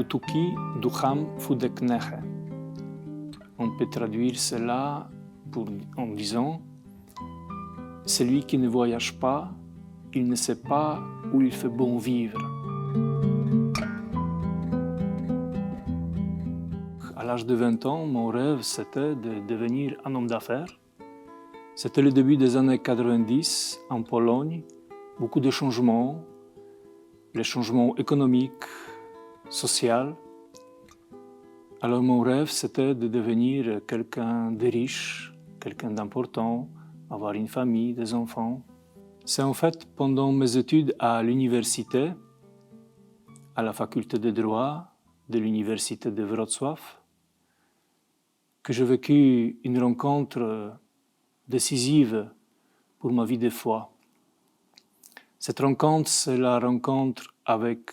Dutuki duham fudekneche. On peut traduire cela en disant « Celui qui ne voyage pas, il ne sait pas où il fait bon vivre ». À l'âge de 20 ans, mon rêve, c'était de devenir un homme d'affaires. C'était le début des années 90 en Pologne, beaucoup de changements, les changements économiques, sociaux. Alors mon rêve, c'était de devenir quelqu'un de riche, quelqu'un d'important, avoir une famille, des enfants. C'est en fait pendant mes études à l'université, à la faculté de droit de l'université de Wrocław, que j'ai vécu une rencontre décisive pour ma vie de foi. Cette rencontre, c'est la rencontre avec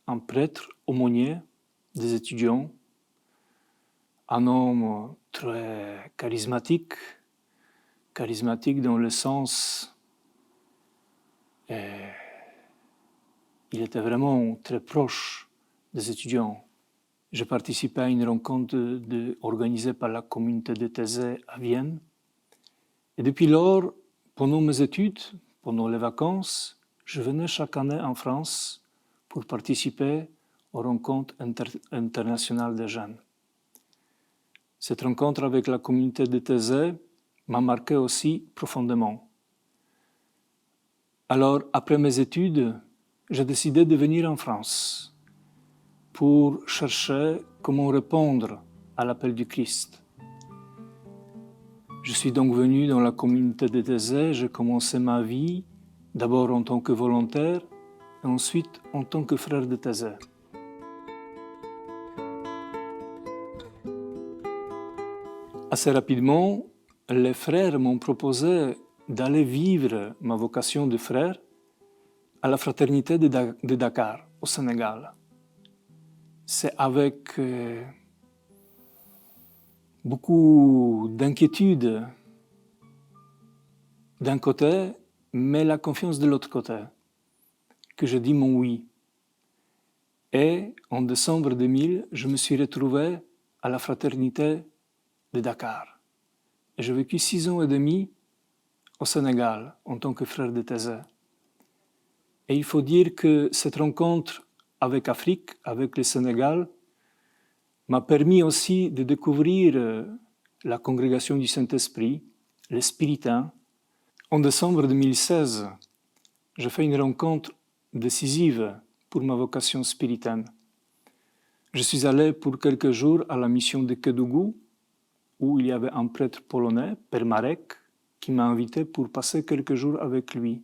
un prêtre aumônier des étudiants, un homme très charismatique dans le sens, il était vraiment très proche des étudiants. J'ai participé à une rencontre organisée par la communauté de Thésée à Vienne. Et depuis lors, pendant mes études, pendant les vacances, je venais chaque année en France pour participer aux rencontres internationales des jeunes. Cette rencontre avec la communauté de Thésée m'a marqué aussi profondément. Alors, après mes études, j'ai décidé de venir en France pour chercher comment répondre à l'appel du Christ. Je suis donc venu dans la communauté de Thésée, j'ai commencé ma vie d'abord en tant que volontaire et ensuite en tant que frère de Thésée. Assez rapidement, les frères m'ont proposé d'aller vivre ma vocation de frère à la fraternité de Dakar, au Sénégal. C'est avec beaucoup d'inquiétude d'un côté, mais la confiance de l'autre côté, que je dis mon oui. Et en décembre 2000, je me suis retrouvé à la fraternité de Dakar. Et j'ai vécu 6 ans et demi au Sénégal en tant que frère de Thésée. Et il faut dire que cette rencontre avec l'Afrique, avec le Sénégal, m'a permis aussi de découvrir la congrégation du Saint-Esprit, les Spiritains. En décembre 2016, j'ai fait une rencontre décisive pour ma vocation spiritaine. Je suis allé pour quelques jours à la mission de Kédougou, où il y avait un prêtre polonais, Père Marek, qui m'a invité pour passer quelques jours avec lui.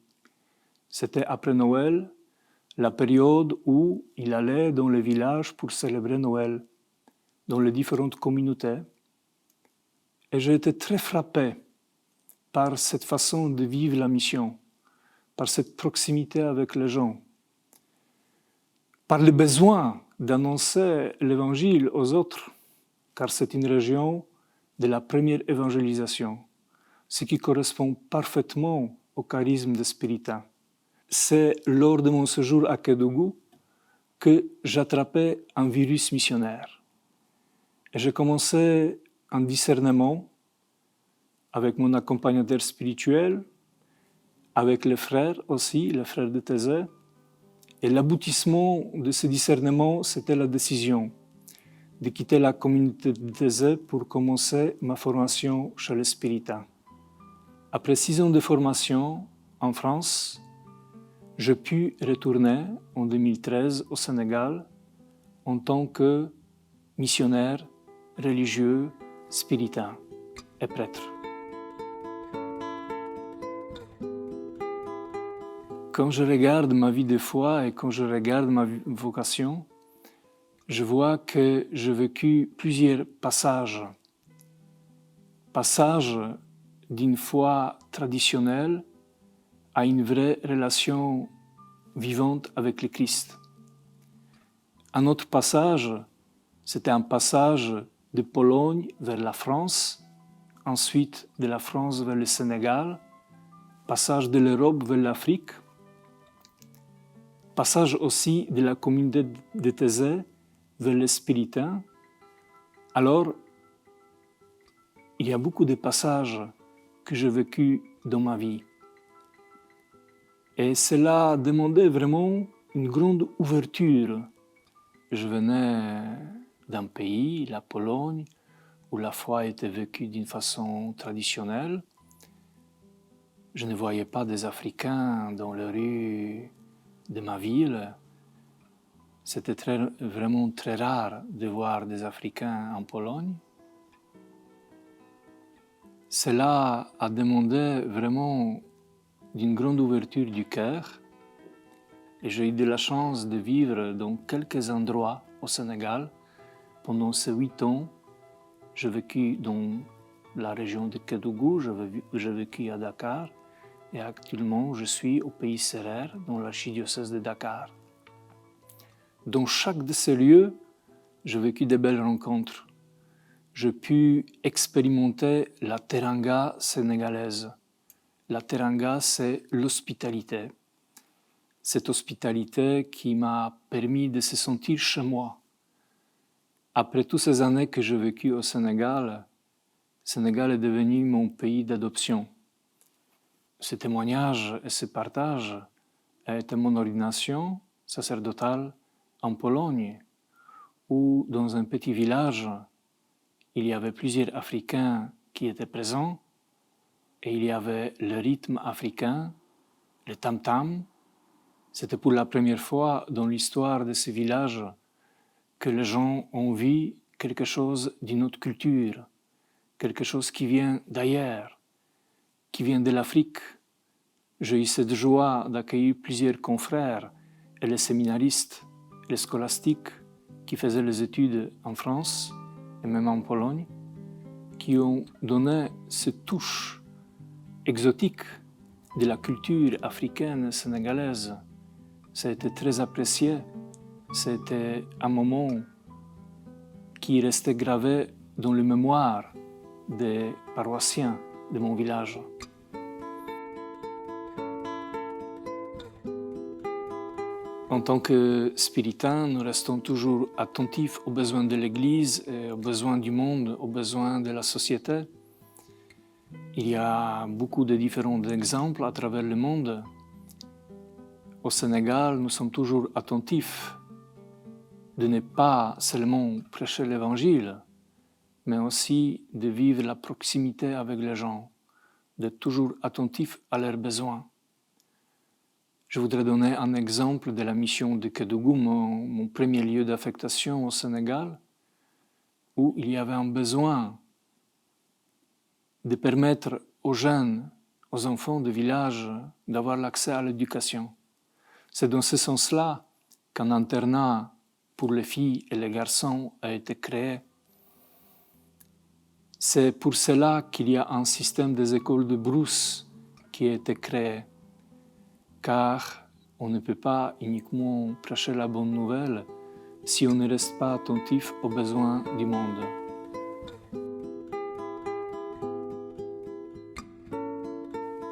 C'était après Noël, la période où il allait dans les villages pour célébrer Noël, dans les différentes communautés. Et j'ai été très frappé par cette façon de vivre la mission, par cette proximité avec les gens, par le besoin d'annoncer l'évangile aux autres, car c'est une région de la première évangélisation, ce qui correspond parfaitement au charisme des Spiritains. C'est lors de mon séjour à Kédougou que j'attrapais un virus missionnaire. Et j'ai commencé un discernement avec mon accompagnateur spirituel, avec les frères aussi, les frères de Thésée. Et l'aboutissement de ce discernement, c'était la décision de quitter la communauté de Thésée pour commencer ma formation chez les Spiritains. Après 6 ans de formation en France, j'ai pu retourner en 2013 au Sénégal en tant que missionnaire, religieux, spiritain et prêtre. Quand je regarde ma vie de foi et quand je regarde ma vocation, je vois que j'ai vécu plusieurs passages d'une foi traditionnelle à une vraie relation vivante avec le Christ. Un autre passage, c'était un passage de Pologne vers la France, ensuite de la France vers le Sénégal, passage de l'Europe vers l'Afrique, passage aussi de la communauté de Thésée vers le spiritain, alors il y a beaucoup de passages que j'ai vécus dans ma vie. Et cela demandait vraiment une grande ouverture. Je venais d'un pays, la Pologne, où la foi était vécue d'une façon traditionnelle. Je ne voyais pas des Africains dans les rues de ma ville. C'était vraiment très rare de voir des Africains en Pologne. Cela a demandé vraiment d'une grande ouverture du cœur et j'ai eu de la chance de vivre dans quelques endroits au Sénégal. Pendant ces 8 ans, j'ai vécu dans la région de Kédougou, j'ai vécu à Dakar et actuellement je suis au pays Serer, dans l'archidiocèse de Dakar. Dans chaque de ces lieux, j'ai vécu de belles rencontres. J'ai pu expérimenter la teranga sénégalaise. La teranga, c'est l'hospitalité. Cette hospitalité qui m'a permis de se sentir chez moi. Après toutes ces années que j'ai vécues au Sénégal, le Sénégal est devenu mon pays d'adoption. Ce témoignage et ce partage a été mon ordination sacerdotale en Pologne, où dans un petit village, il y avait plusieurs Africains qui étaient présents et il y avait le rythme africain, le tam-tam. C'était pour la première fois dans l'histoire de ce village que les gens ont vu quelque chose d'une autre culture, quelque chose qui vient d'ailleurs, qui vient de l'Afrique. J'ai eu cette joie d'accueillir plusieurs confrères et les séminaristes, les scolastiques qui faisaient les études en France et même en Pologne, qui ont donné cette touche exotique de la culture africaine sénégalaise. Ça a été très apprécié. C'était un moment qui restait gravé dans les mémoires des paroissiens de mon village. En tant que spiritains, nous restons toujours attentifs aux besoins de l'Église, et aux besoins du monde, aux besoins de la société. Il y a beaucoup de différents exemples à travers le monde. Au Sénégal, nous sommes toujours attentifs de ne pas seulement prêcher l'Évangile, mais aussi de vivre la proximité avec les gens, d'être toujours attentifs à leurs besoins. Je voudrais donner un exemple de la mission de Kédougou, mon premier lieu d'affectation au Sénégal, où il y avait un besoin de permettre aux jeunes, aux enfants de village, d'avoir l'accès à l'éducation. C'est dans ce sens-là qu'un internat pour les filles et les garçons a été créé. C'est pour cela qu'il y a un système des écoles de brousse qui a été créé, car on ne peut pas uniquement prêcher la bonne nouvelle si on ne reste pas attentif aux besoins du monde.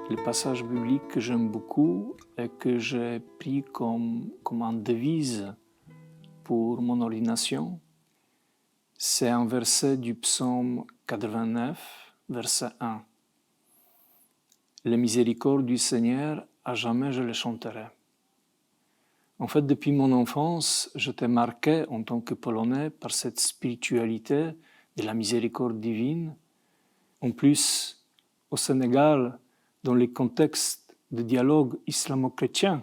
Le passage biblique que j'aime beaucoup et que j'ai pris comme un devise pour mon ordination, c'est un verset du psaume 89, verset 1. Les miséricordes du Seigneur, à jamais je les chanterai. En fait, depuis mon enfance, j'étais marqué en tant que Polonais par cette spiritualité de la miséricorde divine. En plus, au Sénégal, dans les contextes de dialogue islamo-chrétien,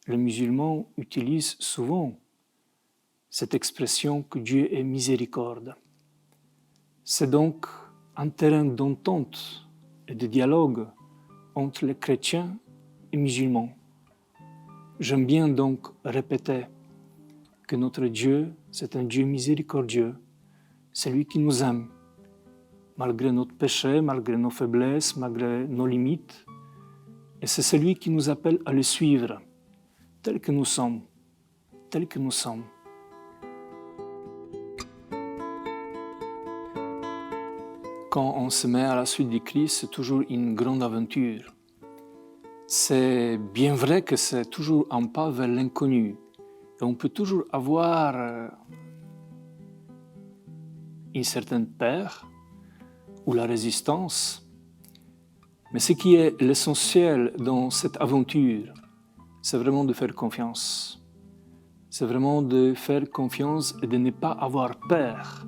les musulmans utilisent souvent cette expression que Dieu est miséricorde. C'est donc un terrain d'entente et de dialogue entre les chrétiens et musulmans. J'aime bien donc répéter que notre Dieu, c'est un Dieu miséricordieux, c'est lui qui nous aime, malgré notre péché, malgré nos faiblesses, malgré nos limites, et c'est celui qui nous appelle à le suivre, tel que nous sommes, tel que nous sommes. Quand on se met à la suite du Christ, c'est toujours une grande aventure. C'est bien vrai que c'est toujours un pas vers l'inconnu, Et on peut toujours avoir une certaine peur ou la résistance, mais ce qui est l'essentiel dans cette aventure, c'est vraiment de faire confiance. C'est vraiment de faire confiance et de ne pas avoir peur.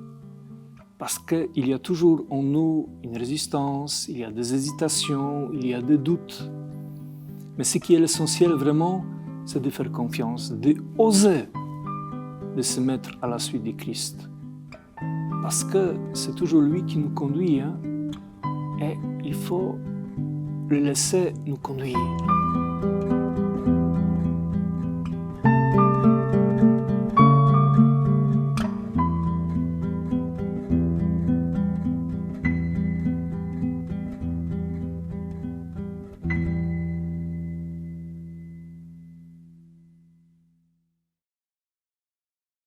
Parce qu'il y a toujours en nous une résistance, il y a des hésitations, il y a des doutes. Mais ce qui est l'essentiel vraiment, c'est de faire confiance, d'oser de se mettre à la suite de Christ. Parce que c'est toujours lui qui nous conduit, et il faut le laisser nous conduire.